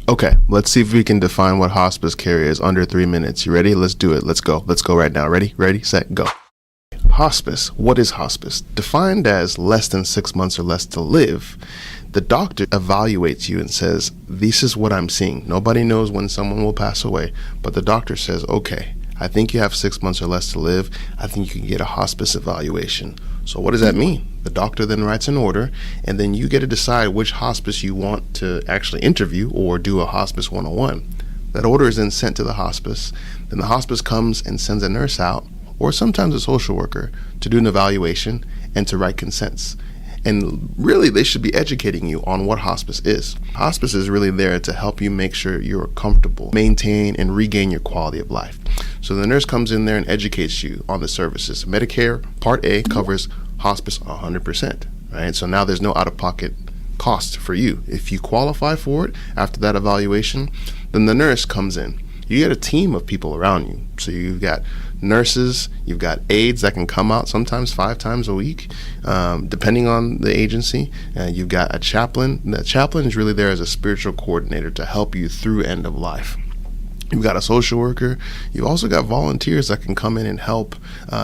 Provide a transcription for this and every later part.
Okay, let's see if we can define what hospice care is under 3 minutes. You ready? Let's do it. Let's go. Let's go right now. Ready, set, go. Hospice. What is hospice? Defined as less than 6 months or less to live. The doctor evaluates you and says, this is what I'm seeing. Nobody knows when someone will pass away, but the doctor says, okay, I think you have 6 months or less to live. I think you can get a hospice evaluation. So what does that mean? The doctor then writes an order, and then you get to decide which hospice you want to actually interview or do a hospice 101. That order is then sent to the hospice. Then the hospice comes and sends a nurse out, or sometimes a social worker, to do an evaluation and to write consents. And really, they should be educating you on what hospice is. Hospice is really there to help you make sure you're comfortable, maintain and regain your quality of life. So the nurse comes in there and educates you on the services. Medicare Part A covers hospice 100%, right? So now there's no out-of-pocket cost for you. If you qualify for it after that evaluation, then the nurse comes in. You get a team of people around you. So you've got nurses, you've got aides that can come out sometimes 5 times a week, depending on the agency. You've got a chaplain. The chaplain is really there as a spiritual coordinator to help you through end of life. You've got a social worker. You've also got volunteers that can come in and help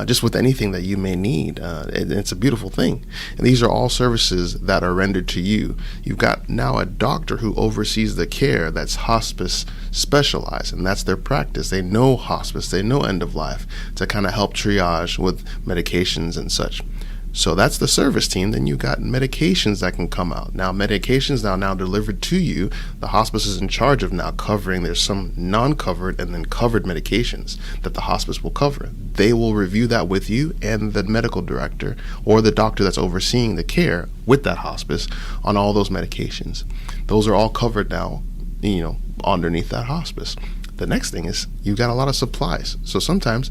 just with anything that you may need. It's a beautiful thing. And these are all services that are rendered to you. You've got now a doctor who oversees the care that's hospice specialized, and that's their practice. They know hospice, they know end of life to kind of help triage with medications and such. So that's the service team. Then you've got medications that can come out. Now medications now delivered to you. The hospice is in charge of now covering. There's some non-covered and then covered medications that the hospice will cover. They will review that with you and the medical director or the doctor that's overseeing the care with that hospice on all those medications. Those are all covered now, underneath that hospice. The next thing is you've got a lot of supplies. So sometimes,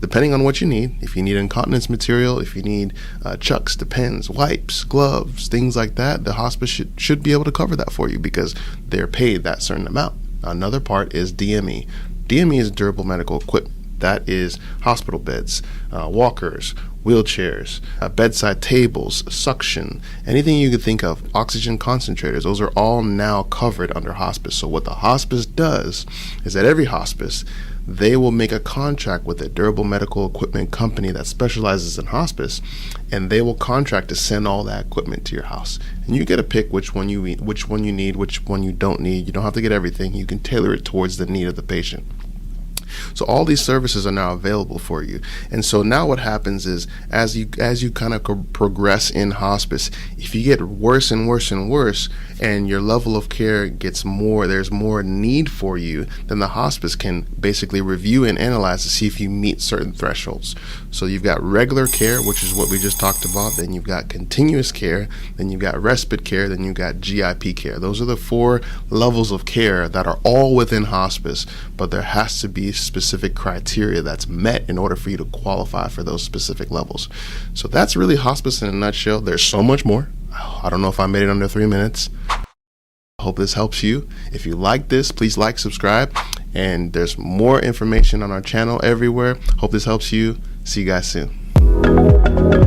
depending on what you need, if you need incontinence material, if you need chucks, depends, wipes, gloves, things like that, the hospice should be able to cover that for you because they're paid that certain amount. Another part is DME. DME is durable medical equipment. That is hospital beds, walkers, wheelchairs, bedside tables, suction, anything you could think of, oxygen concentrators. Those are all now covered under hospice. So what the hospice does is that every hospice, they will make a contract with a durable medical equipment company that specializes in hospice, and they will contract to send all that equipment to your house. And you get to pick which one you need, which one you don't need. You don't have to get everything. You can tailor it towards the need of the patient. So all these services are now available for you. And so now what happens is as you kind of progress in hospice, if you get worse and worse and worse and your level of care gets more, there's more need for you, then the hospice can basically review and analyze to see if you meet certain thresholds. So you've got regular care, which is what we just talked about. Then you've got continuous care. Then you've got respite care. Then you've got GIP care. Those are the 4 levels of care that are all within hospice, but there has to be specific criteria that's met in order for you to qualify for those specific levels. So that's really hospice in a nutshell. There's so much more. I don't know if I made it under 3 minutes. I hope this helps you. If you like this, please like, subscribe, and there's more information on our channel everywhere. Hope this helps you. See you guys soon.